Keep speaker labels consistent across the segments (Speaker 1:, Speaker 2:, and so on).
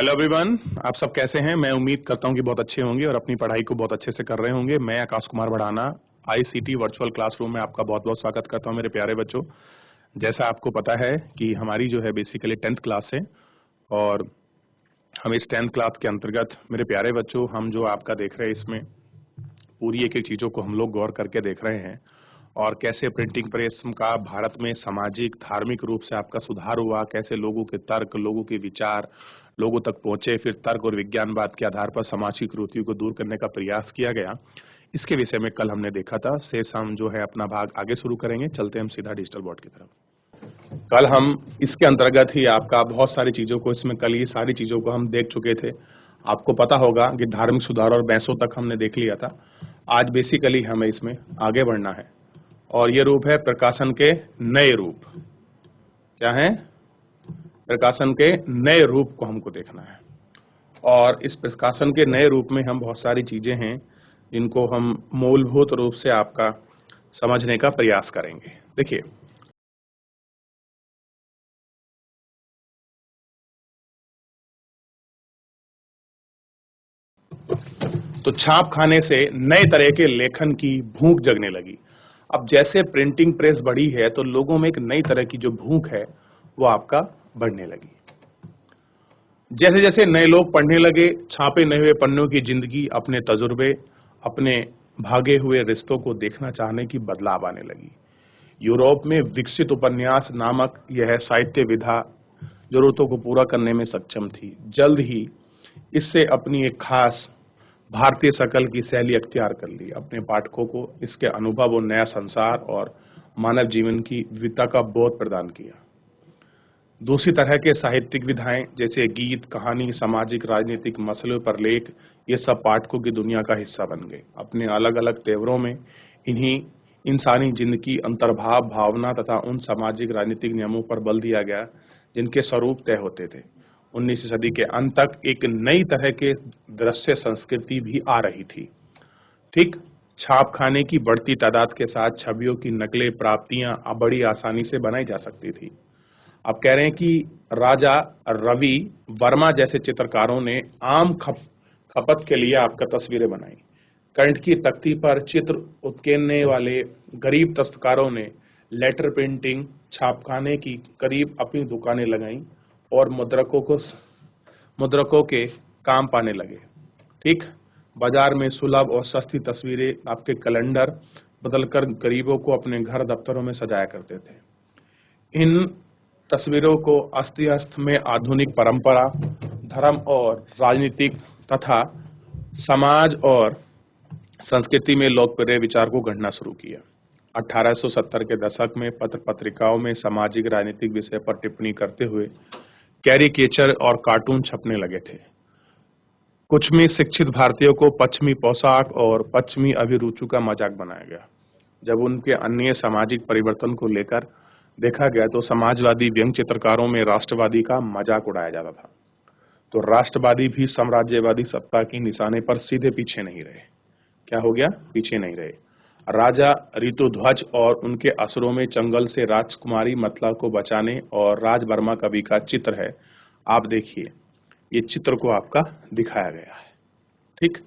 Speaker 1: Hello everyone, आप सब कैसे हैं। मैं उम्मीद करता हूं कि बहुत अच्छे होंगे और अपनी पढ़ाई को बहुत अच्छे से कर रहे होंगे। मैं आकाश कुमार बढ़ाना आईसीटी वर्चुअल क्लासरूम में आपका बहुत बहुत स्वागत करता हूं मेरे प्यारे बच्चों। जैसा आपको पता है कि हमारी जो है बेसिकली 10th क्लास है और हम इस 10th क्लास के अंतर्गत मेरे प्यारे बच्चों हम जो आपका देख रहे हैं इसमें पूरी एक एक चीज़ों को हम लोग गौर करके देख रहे हैं और कैसे प्रिंटिंग प्रेस का भारत में सामाजिक धार्मिक रूप से आपका सुधार हुआ, कैसे लोगों के तर्क, लोगों के विचार लोगों तक पहुंचे, फिर तर्क और विज्ञानवाद के आधार पर सामाजिक कुरीतियों को दूर करने का प्रयास किया गया। इसके विषय में कल हमने देखा था। शेष हम जो है अपना भाग आगे शुरू करेंगे। चलते हम सीधा डिजिटल बोर्ड की तरफ। कल हम इसके अंतर्गत ही आपका बहुत सारी चीजों को इसमें कल ये सारी चीजों को हम देख चुके थे। आपको पता होगा कि धार्मिक सुधार और बहसों तक हमने देख लिया था। आज बेसिकली हमें इसमें आगे बढ़ना है और ये रूप है प्रकाशन के नए रूप। क्या है? प्रकाशन के नए रूप को हमको देखना है और इस प्रकाशन के नए रूप में हम बहुत सारी चीजें हैं जिनको हम मूलभूत रूप से आपका समझने का प्रयास करेंगे। देखिए, तो छाप खाने से नए तरह के लेखन की भूख जगने लगी। अब जैसे प्रिंटिंग प्रेस बढ़ी है तो लोगों में एक नई तरह की जो भूख है वो आपका बढ़ने लगी। जैसे जैसे नए लोग पढ़ने लगे, छापे नए हुए पन्नों की जिंदगी, अपने तजुर्बे, अपने भागे हुए रिश्तों को देखना चाहने की बदलाव आने लगी। यूरोप में विकसित उपन्यास नामक यह साहित्य विधा जरूरतों को पूरा करने में सक्षम थी। जल्द ही इससे अपनी एक खास भारतीय शकल की शैली अख्तियार कर ली। अपने पाठकों को इसके अनुभव और नया संसार और मानव जीवन की विविधता का बोध प्रदान किया। दूसरी तरह के साहित्यिक विधाएं जैसे गीत, कहानी, सामाजिक राजनीतिक मसलों पर लेख, ये सब पाठकों की दुनिया का हिस्सा बन गए। अपने अलग अलग तेवरों में इन्हीं इंसानी जिंदगी, अंतर्भाव, भावना तथा उन सामाजिक राजनीतिक नियमों पर बल दिया गया जिनके स्वरूप तय होते थे। 19वीं सदी के अंत तक एक नई तरह के दृश्य संस्कृति भी आ रही थी। ठीक छाप खाने की बढ़ती तादाद के साथ छवियों की नकलें, प्राप्तियां बड़ी आसानी से बनाई जा सकती थी। अब कह रहे हैं कि राजा रवि वर्मा जैसे चित्रकारों ने आम खपत के लिए आपका तस्वीरें बनाई। कंठ की तख्ती पर चित्र उत्केरने वाले गरीब दस्तकारों ने लेटर प्रिंटिंग छापखाने की करीब अपनी दुकानें लगाईं और मुद्रकों के काम पाने लगे। ठीक बाजार में सुलभ और सस्ती तस्वीरें आपके कैलेंडर बदलकर गरीबों को अपने घर दफ्तरों में सजाया करते थे। इन तस्वीरों को अस्त व्यस्त में आधुनिक परंपरा, धर्म और राजनीतिक तथा समाज और संस्कृति में लोकप्रिय विचार को गढ़ना शुरू किया। 1870 के दशक में पत्र पत्रिकाओं में सामाजिक राजनीतिक विषय पर टिप्पणी करते हुए कैरिकेचर और कार्टून छपने लगे थे। कुछ में शिक्षित भारतीयों को पश्चिमी पोशाक और पश्चिमी अभिरुचि का मजाक बनाया गया। जब उनके अन्य सामाजिक परिवर्तन को लेकर देखा गया तो समाजवादी व्यंग्य चित्रकारों में राष्ट्रवादी का मजाक उड़ाया जाता था। तो राष्ट्रवादी भी साम्राज्यवादी सत्ता की निशाने पर सीधे पीछे नहीं रहे। क्या हो गया? पीछे नहीं रहे। राजा ऋतुध्वज और उनके असुरों में चंगल से राजकुमारी मतला को बचाने और राज वर्मा कवि का चित्र है। आप देखिए, ये चित्र को आपका दिखाया गया है। ठीक,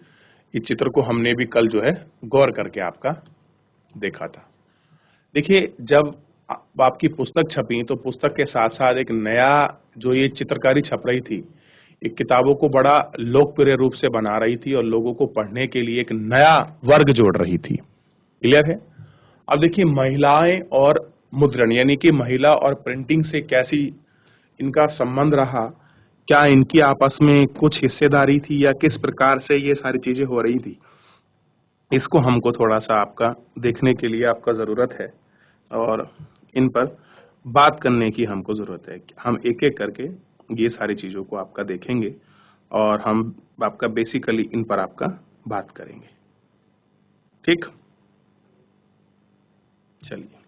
Speaker 1: इस चित्र को हमने भी कल जो है गौर करके आपका देखा था। देखिए, जब आपकी पुस्तक छपी तो पुस्तक के साथ साथ एक नया जो ये चित्रकारी छप रही थी, एक किताबों को बड़ा लोकप्रिय रूप से बना रही थी और लोगों को पढ़ने के लिए एक नया वर्ग जोड़ रही थी। क्लियर है? अब देखिए, महिलाएं और मुद्रण यानी कि महिला और प्रिंटिंग से कैसी इनका संबंध रहा, क्या इनकी आपस में कुछ हिस्सेदारी थी या किस प्रकार से ये सारी चीजें हो रही थी, इसको हमको थोड़ा सा आपका देखने के लिए आपका जरूरत है और इन पर बात करने की हमको जरूरत है। हम एक एक करके ये सारी चीजों को आपका देखेंगे और हम आपका बेसिकली इन पर आपका बात करेंगे। ठीक, चलिए।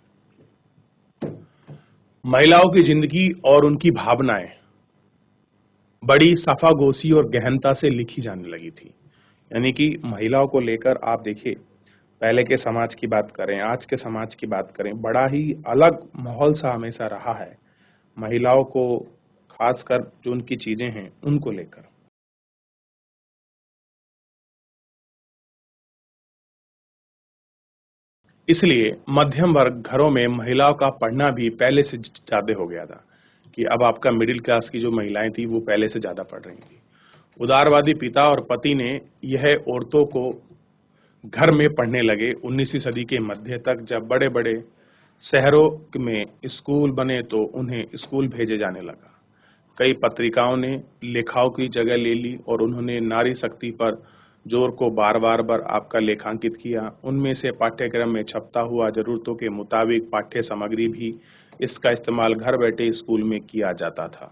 Speaker 1: महिलाओं की जिंदगी और उनकी भावनाएं बड़ी सफागोशी और गहनता से लिखी जाने लगी थी। यानी कि महिलाओं को लेकर आप देखिए, पहले के समाज की बात करें, आज के समाज की बात करें, बड़ा ही अलग माहौल सा हमेशा रहा है। महिलाओं को खासकर जो उनकी चीजें हैं उनको लेकर। इसलिए मध्यम वर्ग घरों में महिलाओं का पढ़ना भी पहले से ज्यादा हो गया था कि अब आपका मिडिल क्लास की जो महिलाएं थी वो पहले से ज्यादा पढ़ रही थी। उदारवादी पिता और पति ने यह औरतों को घर में पढ़ने लगे। 19वीं सदी के मध्य तक जब बड़े बड़े शहरों में स्कूल बने तो उन्हें स्कूल भेजे जाने लगा। कई पत्रिकाओं ने लेखाओं की जगह ले ली और उन्होंने नारी शक्ति पर जोर को बार आपका लेखांकित किया। उनमें से पाठ्यक्रम में छपता हुआ जरूरतों के मुताबिक पाठ्य सामग्री भी इसका इस्तेमाल घर बैठे स्कूल में किया जाता था।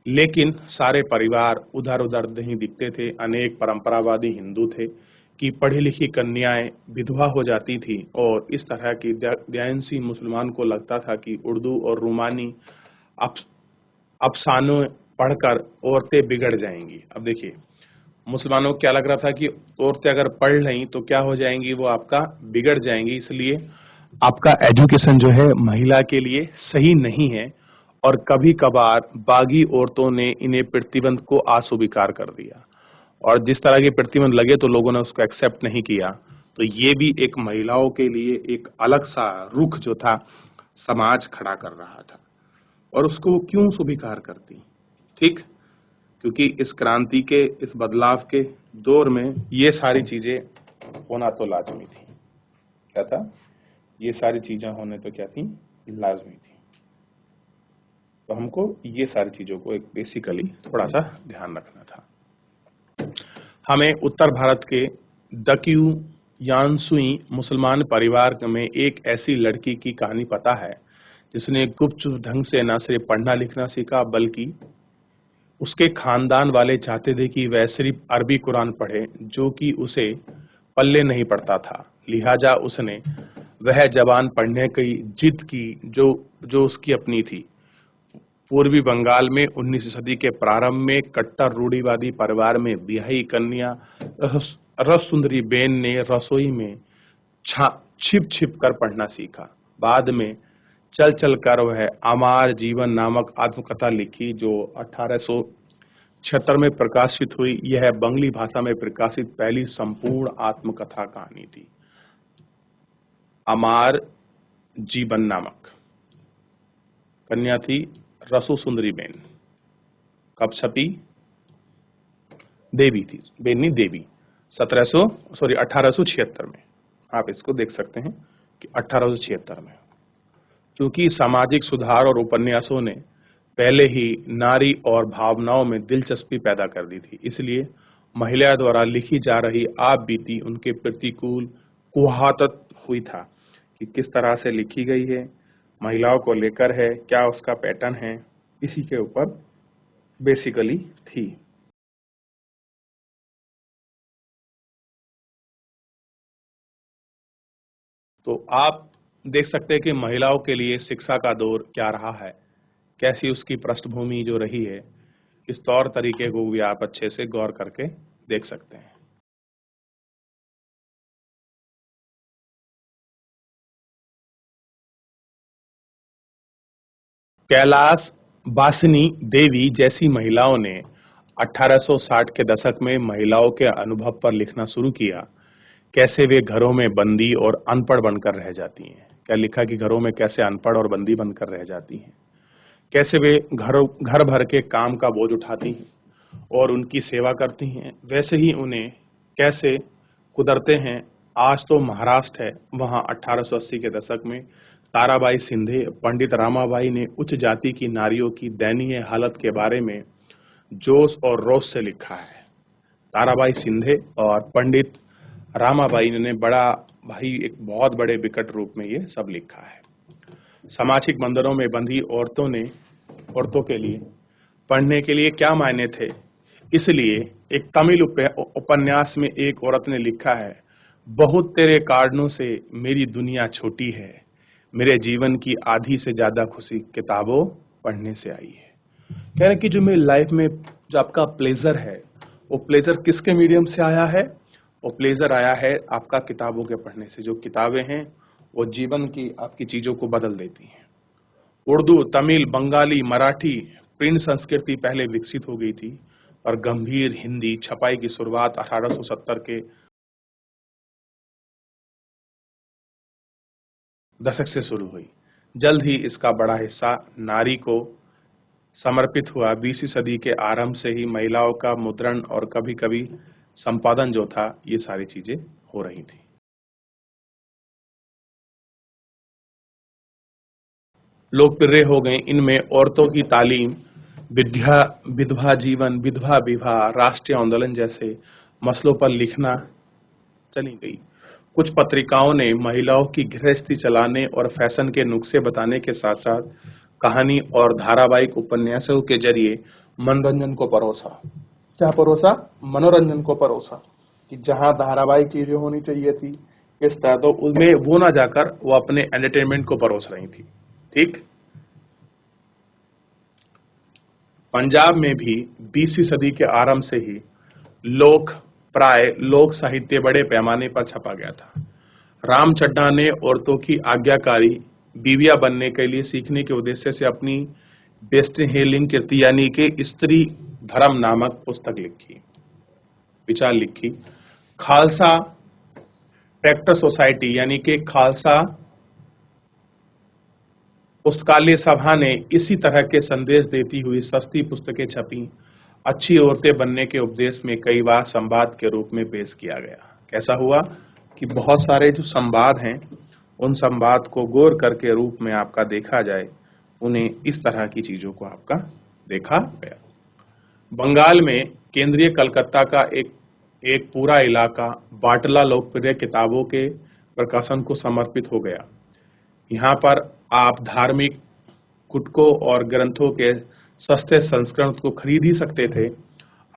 Speaker 1: लेकिन सारे परिवार उधर उधर नहीं दिखते थे। अनेक परंपरावादी हिंदू थे कि पढ़ी लिखी कन्याएं विधवा हो जाती थी और इस तरह की दयानशील मुसलमान को लगता था कि उर्दू और रूमानी अफसानों पढ़कर औरतें बिगड़ जाएंगी। अब देखिए, मुसलमानों को क्या लग रहा था कि औरतें अगर पढ़ लें तो क्या हो जाएंगी, वो आपका बिगड़ जाएंगी, इसलिए आपका एजुकेशन जो है महिला के लिए सही नहीं है। और कभी कभार बागी औरतों ने इन्हें प्रतिबंध को अस्वीकार कर दिया और जिस तरह के प्रतिबंध लगे तो लोगों ने उसको एक्सेप्ट नहीं किया। तो ये भी एक महिलाओं के लिए एक अलग सा रुख जो था समाज खड़ा कर रहा था। और उसको वो क्यों स्वीकार करती? ठीक, क्योंकि इस क्रांति के, इस बदलाव के दौर में ये सारी चीजें होना तो लाजमी थी। क्या था? ये सारी चीजें होने तो क्या थी? लाजमी थी। तो हमको ये सारी चीजों को एक बेसिकली थोड़ा सा ध्यान रखना था। हमें उत्तर भारत के दक्यू यानसुई मुसलमान परिवार में एक ऐसी लड़की की कहानी पता है जिसने गुपचुप ढंग से न सिर्फ पढ़ना लिखना सीखा बल्कि उसके खानदान वाले चाहते थे कि वह सिर्फ अरबी कुरान पढ़े, जो कि उसे पल्ले नहीं पड़ता था। लिहाजा उसने वह जबान पढ़ने की जिद की जो उसकी अपनी थी। पूर्वी बंगाल में 19वीं सदी के प्रारंभ में कट्टर रूढ़िवादी परिवार में बिहाई कन्या रस सुंदरी बेन ने रसोई में छिप छिप कर पढ़ना सीखा। बाद में चल चल कर वह अमार जीवन नामक आत्मकथा लिखी जो 1876 में प्रकाशित हुई। यह बंगली भाषा में प्रकाशित पहली संपूर्ण आत्मकथा कहानी थी। अमार जीवन नामक कन्या थी रसो सुंदरी बेन। कब छपी? देवी थी, बेन नहीं देवी। 1876 में। आप इसको देख सकते हैं कि 1876 में। क्योंकि सामाजिक सुधार और उपन्यासों ने पहले ही नारी और भावनाओं में दिलचस्पी पैदा कर दी थी, इसलिए महिला द्वारा लिखी जा रही आप बीती उनके प्रतिकूल कुहातत हुई था कि किस तरह से लिखी गई है, महिलाओं को लेकर है, क्या उसका पैटर्न है, इसी के ऊपर बेसिकली थी। तो आप देख सकते हैं कि महिलाओं के लिए शिक्षा का दौर क्या रहा है, कैसी उसकी पृष्ठभूमि जो रही है। इस तौर तरीके को भी आप अच्छे से गौर करके देख सकते हैं। कैलाश बासिनी देवी जैसी महिलाओं ने 1860 के दशक में महिलाओं के अनुभव पर लिखना शुरू किया। कैसे वे घरों में बंदी और अनपढ़ बनकर रह जाती हैं। क्या लिखा कि घरों में कैसे अनपढ़ और बंदी बनकर रह जाती हैं, कैसे वे घर भर के काम का बोझ उठाती हैं और उनकी सेवा करती हैं, वैसे ही उन्हें कैसे कुदरते हैं। आज तो महाराष्ट्र है, वहां 1880 के दशक में ताराबाई सिंधे, पंडित रामाबाई ने उच्च जाति की नारियों की दयनीय हालत के बारे में जोश और रोष से लिखा है। ताराबाई सिंधे और पंडित रामाबाई ने बड़ा भाई एक बहुत बड़े विकट रूप में ये सब लिखा है। सामाजिक बंधनों में बंधी औरतों के लिए पढ़ने के लिए क्या मायने थे, इसलिए एक तमिल उपन्यास में एक औरत ने लिखा है, बहुत तेरे कारणों से मेरी दुनिया छोटी है, मेरे जीवन की आधी से ज्यादा खुशी किताबों पढ़ने से आई है। कह रहे कि जो मेरी लाइफ में जो आपका प्लेजर है, वो प्लेजर किसके मीडियम से आया है? वो प्लेजर आया है आपका किताबों के पढ़ने से। जो किताबें हैं वो जीवन की आपकी चीजों को बदल देती हैं। उर्दू, तमिल, बंगाली, मराठी प्रिंट संस्कृति पहले विकसित हो गई थी और गंभीर हिंदी छपाई की शुरुआत 1870 के दशक से शुरू हुई। जल्द ही इसका बड़ा हिस्सा नारी को समर्पित हुआ। 20वीं सदी के आरंभ से ही महिलाओं का मुद्रण और कभी-कभी संपादन जो था, ये सारी चीजें हो रही थी। लोकप्रिय हो गए इनमें औरतों की तालीम, विधवा जीवन, विधवा विवाह, राष्ट्रीय आंदोलन जैसे मसलों पर लिखना चली गई। कुछ पत्रिकाओं ने महिलाओं की गृहस्थी चलाने और फैशन के नुस्खे बताने के साथ साथ कहानी और धारावाहिक उपन्यासों के जरिए मनोरंजन को परोसा। क्या परोसा? मनोरंजन को परोसा, कि जहां धारावाहिक चीजें होनी चाहिए थी इस तरह, तो उसमें वो ना जाकर वो अपने एंटरटेनमेंट को परोस रही थी। ठीक। पंजाब में भी 20वीं सदी के आरंभ से ही लोक साहित्य बड़े पैमाने पर छपा गया था। राम चड्ढा ने औरतों की आज्ञाकारी बीवियां बनने के लिए सीखने के उद्देश्य से अपनी बेस्ट-सेलिंग कृति यानी कि स्त्री धर्म नामक पुस्तक लिखी, विचार लिखी। खालसा ट्रैक्टर सोसाइटी यानी कि खालसा पुस्तकालय सभा ने इसी तरह के संदेश देती हुई सस्ती पुस्तकें छपी। अच्छी औरतें बनने के उपदेश में कई बार संवाद के रूप में पेश किया गया। कैसा हुआ कि बहुत सारे जो संवाद हैं, उन संवाद को गौर करके रूप में आपका देखा जाए, उन्हें इस तरह की चीजों को आपका देखा गया। बंगाल में केंद्रीय कलकत्ता का एक पूरा इलाका बाटला लोकप्रिय किताबों के प्रकाशन को समर्पित हो गया। यहाँ पर आप धार्मिक गुटकों और ग्रंथों के सस्ते संस्करण को खरीद ही सकते थे।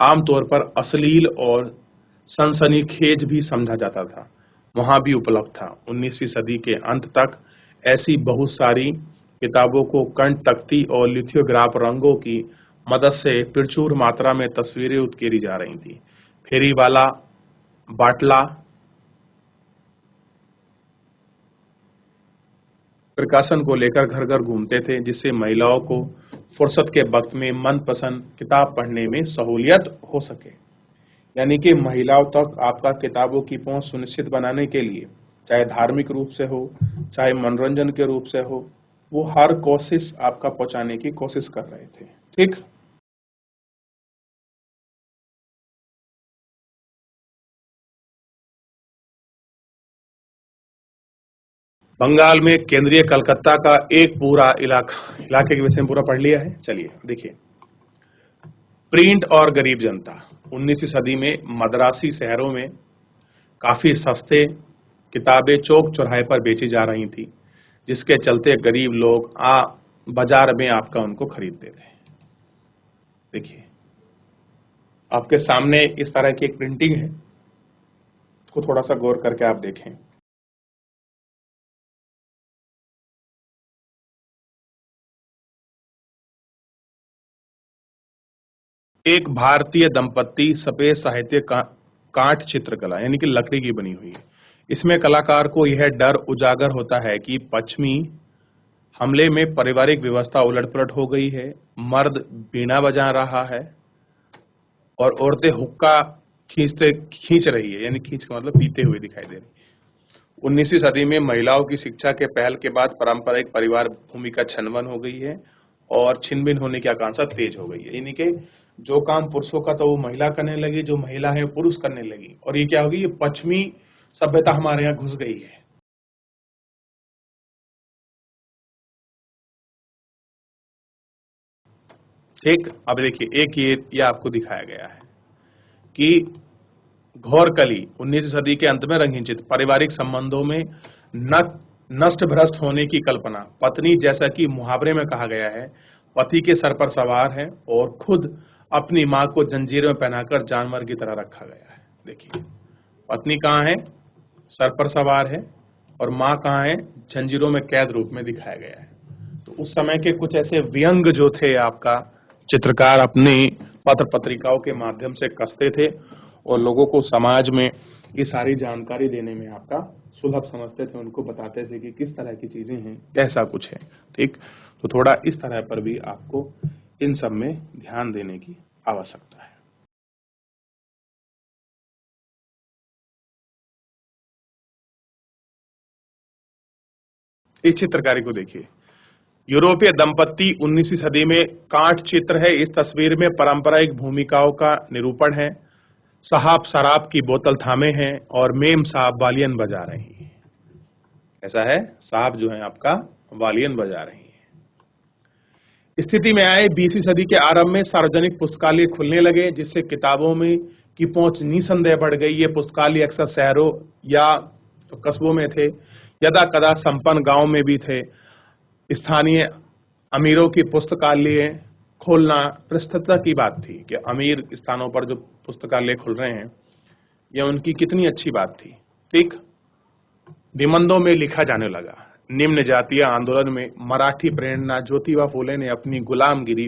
Speaker 1: आमतौर पर अश्लील और सनसनीखेज भी समझा जाता था, वहां भी उपलब्ध था। 19वीं सदी के अंत तक ऐसी बहुत सारी किताबों को कंठ तख्ती और लिथोग्राफ रंगों की मदद से प्रचुर मात्रा में तस्वीरें उकेरी जा रही थी। फेरी वाला बाटला प्रकाशन को लेकर घर घर घूमते थे, जिससे महिलाओं को फुर्सत के वक्त में मनपसंद किताब पढ़ने में सहूलियत हो सके। यानी कि महिलाओं तक आपका किताबों की पहुंच सुनिश्चित बनाने के लिए, चाहे धार्मिक रूप से हो, चाहे मनोरंजन के रूप से हो, वो हर कोशिश आपका पहुंचाने की कोशिश कर रहे थे। ठीक। बंगाल में केंद्रीय कलकत्ता का एक पूरा इलाके के विषय में पूरा पढ़ लिया है। चलिए देखिए, प्रिंट और गरीब जनता। 19वीं सदी में मद्रासी शहरों में काफी सस्ते किताबें चौक चौराहे पर बेची जा रही थी, जिसके चलते गरीब लोग बाजार में आपका उनको खरीदते थे। देखिए, आपके सामने इस तरह की एक प्रिंटिंग है, इसको थोड़ा सा गौर करके आप देखें। एक भारतीय दंपत्ति सफेद साहित्य कांट चित्रकला यानी कि लकड़ी की बनी हुई है। इसमें कलाकार को यह डर उजागर होता है कि पश्चिमी हमले में पारिवारिक व्यवस्था उलटपुलट हो गई है। मर्द बीना बजा रहा है और औरतें हुक्का खींच रही है, यानी खींच का मतलब पीते हुए दिखाई दे रही है। 19वीं सदी में महिलाओं की शिक्षा के पहल के बाद पारंपरिक परिवार भूमिका छनवन हो गई है और छिन-भिन होने की आकांक्षा तेज हो गई है। यानी कि जो काम पुरुषों का तो वो महिला करने लगी, जो महिला है पुरुष करने लगी, और ये क्या होगी, ये पश्चिमी सभ्यता हमारे यहाँ घुस गई है। ठीक। अब देखिए, एक ये आपको दिखाया गया है कि घोर कली 19वीं सदी के अंत में रंगीन चित्र पारिवारिक संबंधों में नष्ट भ्रष्ट होने की कल्पना। पत्नी, जैसा कि मुहावरे में कहा गया है, पति के सर पर सवार है और खुद अपनी मां को जंजीरों में पहनाकर जानवर की तरह रखा गया है। देखिए, पत्नी कहाँ है, सर पर सवार है, और मां कहाँ है, जंजीरों में कैद रूप में दिखाया गया है। तो उस समय के कुछ ऐसे व्यंग जो थे, आपका चित्रकार अपनी पत्र पत्रिकाओं के माध्यम से कसते थे और लोगों को समाज में ये सारी जानकारी देने में आपका सुलभ समझते थे, उनको बताते थे कि किस तरह की चीजें हैं, कैसा कुछ है। ठीक। तो थोड़ा इस तरह पर भी आपको इन सब में ध्यान देने की आवश्यकता है। इस चित्रकारी को देखिए। यूरोपीय दंपत्ति 19वीं सदी में कांट चित्र है। इस तस्वीर में पारंपरिक भूमिकाओं का निरूपण है। साहब शराब की बोतल थामे हैं और मेम साहब वालियन बजा रही हैं। ऐसा है, साहब जो है आपका वालियन बजा रही हैं। स्थिति में आए 20वीं सदी के आरंभ में सार्वजनिक पुस्तकालय खुलने लगे, जिससे किताबों में की पहुंच निसंदेह बढ़ गई। ये पुस्तकालय अक्सर शहरों या तो कस्बों में थे, यदा कदा संपन्न गांव में भी थे। स्थानीय अमीरों की पुस्तकालय खोलना प्रस्तुतता की बात थी कि अमीर स्थानों पर जो पुस्तकालय खुल रहे हैं, यह उनकी कितनी अच्छी बात थी। ठीक, निबंधों में लिखा जाने लगा। निम्न जातीय आंदोलन में मराठी प्रेरणा ज्योतिबा फूले ने अपनी गुलामगिरी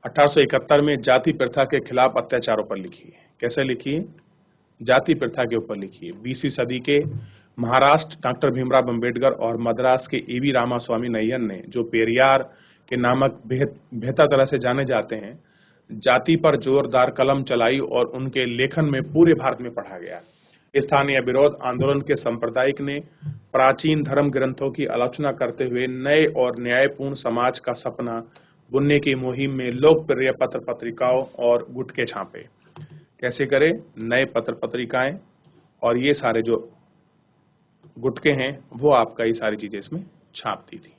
Speaker 1: 1871 में जाति प्रथा के खिलाफ अत्याचारों पर लिखी है। कैसे लिखी? जाति प्रथा के ऊपर लिखी है। 20वीं सदी के महाराष्ट्र डॉक्टर भीमराव अंबेडकर और मद्रास के ईवी रामास्वामी नैयर ने, जो पेरियार के नामक बेहतर तरह से जाने जाते हैं, जाति पर जोरदार कलम चलाई और उनके लेखन में पूरे भारत में पढ़ा गया। स्थानीय विरोध आंदोलन के सांप्रदायिक ने प्राचीन धर्म ग्रंथों की आलोचना करते हुए नए और न्यायपूर्ण समाज का सपना बुनने की मुहिम में लोकप्रिय पत्र पत्रिकाओं और गुटके छापे। कैसे करें? नए पत्र पत्रिकाएं और ये सारे जो गुटके हैं वो आपका ये सारी चीजें इसमें छापती थी।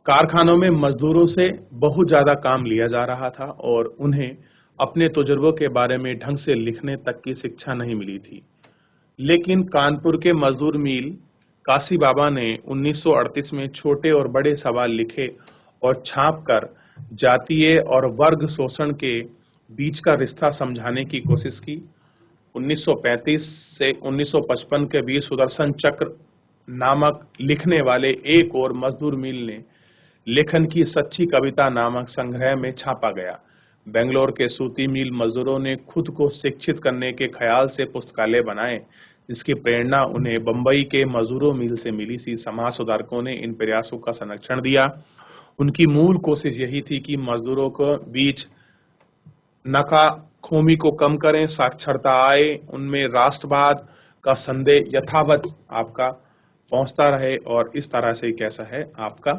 Speaker 1: कारखानों में मजदूरों से बहुत ज्यादा काम लिया जा रहा था और उन्हें अपने तजुर्बों के बारे में ढंग से लिखने तक की शिक्षा नहीं मिली थी। लेकिन कानपुर के मजदूर मील काशी बाबा ने 1938 में छोटे और बड़े सवाल लिखे और छापकर जातीय और वर्ग शोषण के बीच का रिश्ता समझाने की कोशिश की। 1935 से 1955 के बीच सुदर्शन चक्र नामक लिखने वाले एक और मजदूर मील ने लेखन की सच्ची कविता नामक संग्रह में छापा गया। बेंगलोर के सूती मील मजदूरों ने खुद को शिक्षित करने के ख्याल से पुस्तकालय बनाए, जिसकी प्रेरणा उन्हें बंबई के मजदूरों मील से मिली थी। समाज सुधारकों ने इन प्रयासों का संरक्षण दिया। उनकी मूल कोशिश यही थी कि मजदूरों को बीच नाकाखोमी को कम करें, साक्षरता आए, उनमें राष्ट्रवाद का संदेह यथावत आपका पहुंचता रहे और इस तरह से कैसा है आपका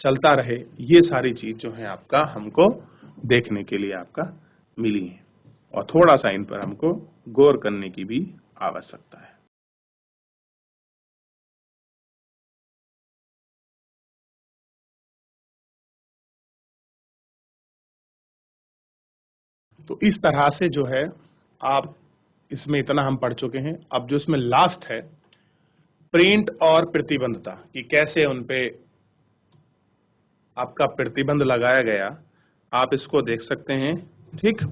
Speaker 1: चलता रहे। ये सारी चीज जो है आपका हमको देखने के लिए आपका मिली है और थोड़ा सा इन पर हमको गौर करने की भी आवश्यकता है। तो इस तरह से जो है आप इसमें इतना हम पढ़ चुके हैं। अब जो इसमें लास्ट है प्रिंट और प्रतिबंधता कि कैसे उन पे आपका प्रतिबंध लगाया गया, आप इसको देख सकते हैं। ठीक,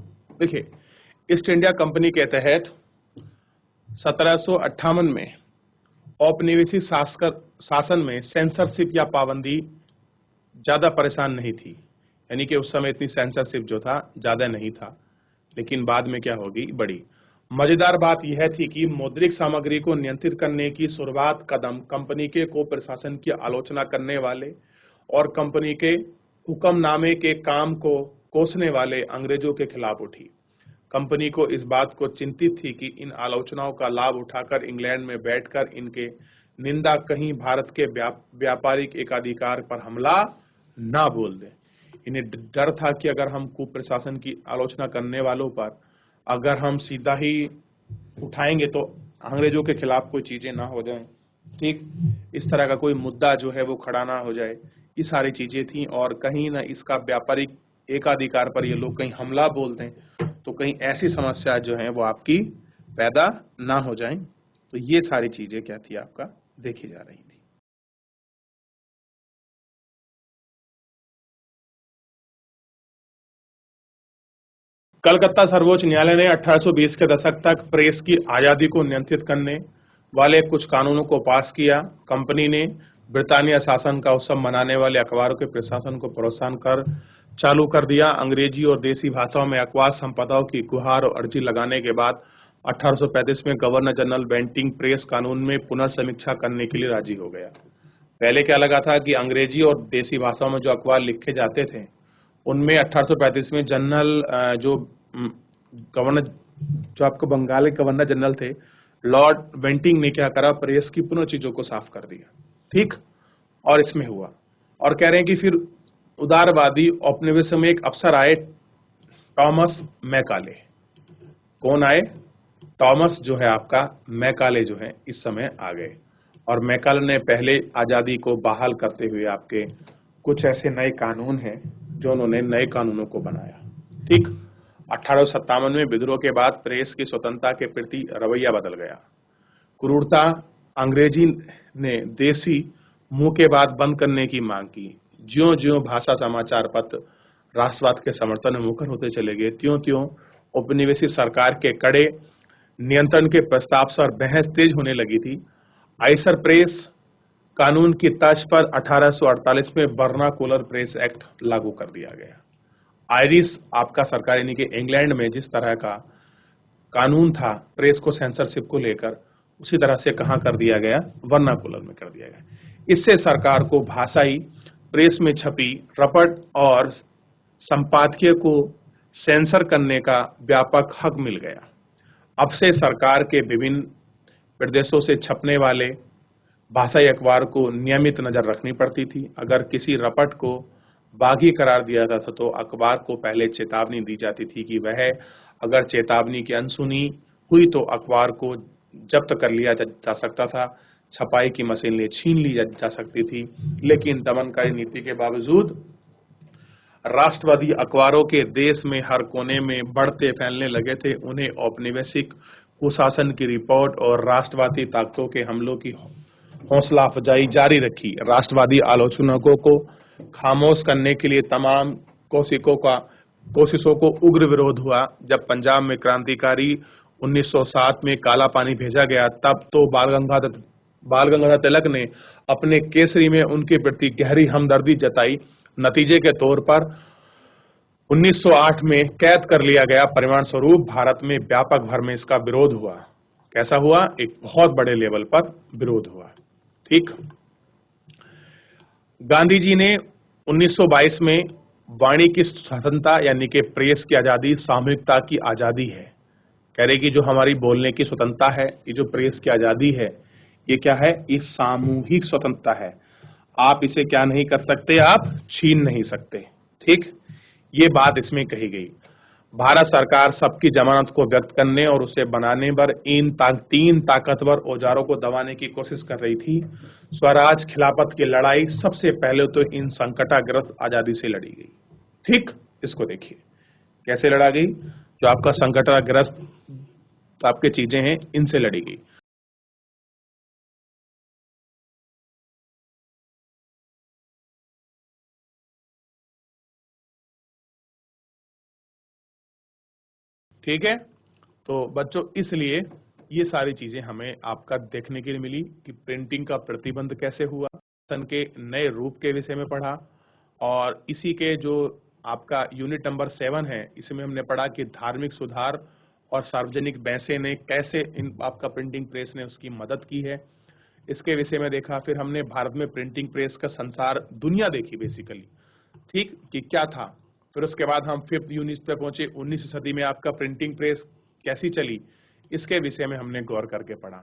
Speaker 1: देखिए ईस्ट इंडिया कंपनी के तहत 1758 में औपनिवेशिक शासन में सेंसरशिप या पाबंदी ज्यादा परेशान नहीं थी, यानी कि उस समय इतनी सेंसरशिप जो था ज्यादा नहीं था। लेकिन बाद में क्या होगी, बड़ी मजेदार बात यह थी कि मौद्रिक सामग्री को नियंत्रित करने की शुरुआत कदम कंपनी के को प्रशासन की आलोचना करने वाले और कंपनी के हुक्मनामे के काम को कोसने वाले अंग्रेजों के खिलाफ उठी। कंपनी को इस बात को चिंतित थी कि इन आलोचनाओं का लाभ उठाकर इंग्लैंड में बैठकर इनके निंदा कहीं भारत के व्यापारिक एकाधिकार पर हमला ना बोल दें। इन्हें डर था कि अगर हम कुप्रशासन की आलोचना करने वालों पर अगर हम सीधा ही उठाएंगे तो अंग्रेजों के खिलाफ कोई चीजें ना हो जाएं, ठीक, इस तरह का कोई मुद्दा जो है वो खड़ा ना हो जाए। ये सारी चीजें थी और कहीं ना इसका व्यापारिक एकाधिकार पर ये लोग कहीं हमला बोल दें तो कहीं ऐसी समस्या जो है वो आपकी पैदा ना हो जाएं। तो ये सारी चीजें क्या थी आपका देखी जा रही थी। कलकत्ता सर्वोच्च न्यायालय ने 1820 के दशक तक प्रेस की आजादी को नियंत्रित करने वाले कुछ कानूनों को पास किया। कंपनी ने ब्रिटानिया शासन का उत्सव मनाने वाले अखबारों के प्रशासन को प्रोत्साहन कर चालू कर दिया। अंग्रेजी और देसी भाषाओं में अखबार संपादकों की गुहार और अर्जी लगाने के बाद 1835 में गवर्नर जनरल बेंटिंग प्रेस कानून में पुनर्समीक्षा करने के लिए राजी हो गया। पहले क्या लगा था कि अंग्रेजी और देसी भाषाओं में जो अखबार लिखे जाते थे उनमें 1835 में जनरल जो गवर्नर, जो आपको बंगाल के गवर्नर जनरल थे, लॉर्ड वेंटिंग ने क्या करा, प्रेस की पुनः चीजों को साफ कर दिया। ठीक, और इसमें हुआ, और कह रहे हैं कि फिर उदारवादी औपनिवेशिक में एक अफसर आए, टॉमस मैकाले। कौन आए? टॉमस जो है आपका मैकाले जो है इस समय आ गए, और मैकाले ने पहले आजादी को बहाल करते हुए आपके कुछ ऐसे नए कानून हैं जो उन्होंने नए कानूनों को बनाया। ठीक, 1857 में विद्रोह के बाद प्रेस की स्वतंत्रता के प्रति रवैया बदल गया। क्रूरता, अंग्रेजी ने देसी मुंह के बाद बंद करने की मांग की। ज्यों ज्यों भाषा समाचार पत्र राष्ट्रवाद के समर्थन में मुखर होते चले गए, त्यों त्यों औपनिवेशिक सरकार के कड़े नियंत्रण के प्रस्ताव पर बहस तेज होने लगी थी। आइसर प्रेस कानून की तर्ज पर 1848 में वर्नाकुलर प्रेस एक्ट लागू कर दिया गया। आयरिश आपका सरकार यानी कि इंग्लैंड में जिस तरह का कानून था प्रेस को सेंसरशिप को लेकर, उसी तरह से कहां कर दिया गया? वर्नाकुलर में कर दिया गया। इससे सरकार को भाषाई प्रेस में छपी रपट और संपादकीय को सेंसर करने का व्यापक हक मिल गया। अब से सरकार के विभिन्न प्रदेशों से छपने वाले भाषाई अखबार को नियमित नजर रखनी पड़ती थी। अगर किसी रपट को बागी करार दिया जाता था तो अखबार को पहले चेतावनी दी जाती थी कि वह अगर चेतावनी की अनसुनी हुई तो अखबार को जब्त कर लिया जा सकता था, छपाई की मशीनें छीन ली जा सकती थी। लेकिन दमनकारी नीति के बावजूद राष्ट्रवादी अखबारों के देश में हर कोने में बढ़ते फैलने लगे थे। उन्हें औपनिवेशिक कुशासन की रिपोर्ट और राष्ट्रवादी ताकतों के हमलों की हौसला अफजाई जारी रखी। राष्ट्रवादी आलोचकों को खामोश करने के लिए तमाम कोशिशों को उग्र विरोध हुआ। जब पंजाब में क्रांतिकारी 1907 में काला पानी भेजा गया, तब तो बाल गंगाधर तिलक ने अपने केसरी में उनके प्रति गहरी हमदर्दी जताई। नतीजे के तौर पर 1908 में कैद कर लिया गया। परिणाम स्वरूप भारत में व्यापक भर में इसका विरोध हुआ। कैसा हुआ? एक बहुत बड़े लेवल पर विरोध हुआ। ठीक, गांधी जी ने 1922 में वाणी की स्वतंत्रता यानी कि प्रेस की आजादी सामूहिकता की आजादी है। कह रहे कि जो हमारी बोलने की स्वतंत्रता है, ये जो प्रेस की आजादी है, ये क्या है? ये सामूहिक स्वतंत्रता है। आप इसे क्या नहीं कर सकते? आप छीन नहीं सकते। ठीक, ये बात इसमें कही गई। भारत सरकार सबकी जमानत को व्यक्त करने और उसे बनाने पर इन तीन ताकतवर औजारों को दबाने की कोशिश कर रही थी। स्वराज खिलाफत की लड़ाई सबसे पहले तो इन संकटाग्रस्त आजादी से लड़ी गई। ठीक, इसको देखिए कैसे लड़ा गई। जो आपका संकटाग्रस्त आपके चीजें हैं, इनसे लड़ी गई। ठीक है, तो बच्चों इसलिए ये सारी चीजें हमें आपका देखने के लिए मिली कि प्रिंटिंग का प्रतिबंध कैसे हुआ, सन के नए रूप के विषय में पढ़ा, और इसी के जो आपका यूनिट नंबर 7 है, इसमें हमने पढ़ा कि धार्मिक सुधार और सार्वजनिक बैसे ने कैसे इन आपका प्रिंटिंग प्रेस ने उसकी मदद की है, इसके विषय में देखा। फिर हमने भारत में प्रिंटिंग प्रेस का संसार दुनिया देखी बेसिकली, ठीक, कि क्या था। फिर उसके बाद हम 5th यूनिट पे पहुंचे, 19वीं सदी में आपका प्रिंटिंग प्रेस कैसी चली, इसके विषय में हमने गौर करके पढ़ा।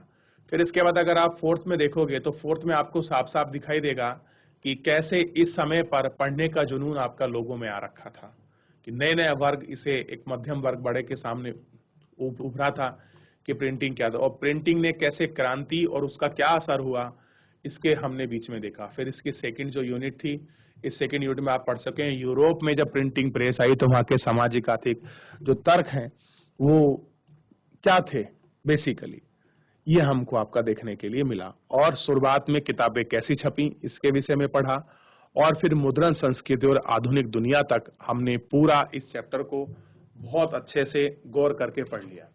Speaker 1: फिर इसके बाद अगर आप 4th में देखोगे तो 4th में आपको साफ साफ दिखाई देगा कि कैसे इस समय पर पढ़ने का जुनून आपका लोगों में आ रखा था, कि नए नए वर्ग, इसे एक मध्यम वर्ग बड़े के सामने उभरा था कि प्रिंटिंग क्या था और प्रिंटिंग ने कैसे क्रांति और उसका क्या असर हुआ, इसके हमने बीच में देखा। फिर इसकी सेकंड जो यूनिट थी, इस सेकंड यूनिट में आप पढ़ सकें यूरोप में जब प्रिंटिंग प्रेस आई तो वहां के सामाजिक आर्थिक जो तर्क हैं वो क्या थे बेसिकली, ये हमको आपका देखने के लिए मिला। और शुरुआत में किताबें कैसी छपी, इसके विषय में पढ़ा, और फिर मुद्रण संस्कृति और आधुनिक दुनिया तक हमने पूरा इस चैप्टर को बहुत अच्छे से गौर करके पढ़ लिया।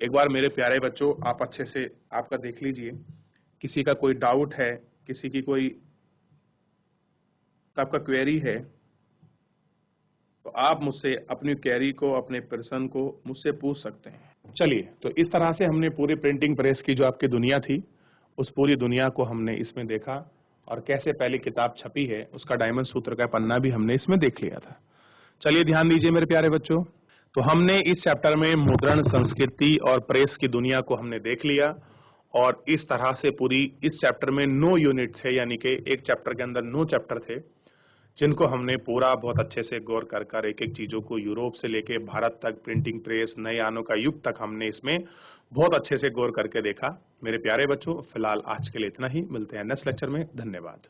Speaker 1: एक बार मेरे प्यारे बच्चों आप अच्छे से आपका देख लीजिए, किसी का कोई डाउट है, किसी की कोई आपका क्वेरी है तो आप मुझसे अपनी क्वेरी को, अपने प्रश्न को मुझसे पूछ सकते हैं। चलिए, तो इस तरह से हमने पूरी प्रिंटिंग प्रेस की जो आपकी दुनिया थी, उस पूरी दुनिया को हमने इसमें देखा और कैसे पहली किताब छपी है उसका डायमंड सूत्र का पन्ना भी हमने इसमें देख लिया था। चलिए ध्यान दीजिए मेरे प्यारे बच्चों, तो हमने इस चैप्टर में मुद्रण, संस्कृति और प्रेस की दुनिया को हमने देख लिया और इस तरह से पूरी इस चैप्टर में 9 यूनिट थे, यानी कि एक चैप्टर के अंदर 9 चैप्टर थे जिनको हमने पूरा बहुत अच्छे से गौर कर कर एक एक चीजों को यूरोप से लेके भारत तक, प्रिंटिंग प्रेस, नए यानों का युग तक हमने इसमें बहुत अच्छे से गौर करके देखा। मेरे प्यारे बच्चों, फिलहाल आज के लिए इतना ही, मिलते हैं नेक्स्ट लेक्चर में। धन्यवाद।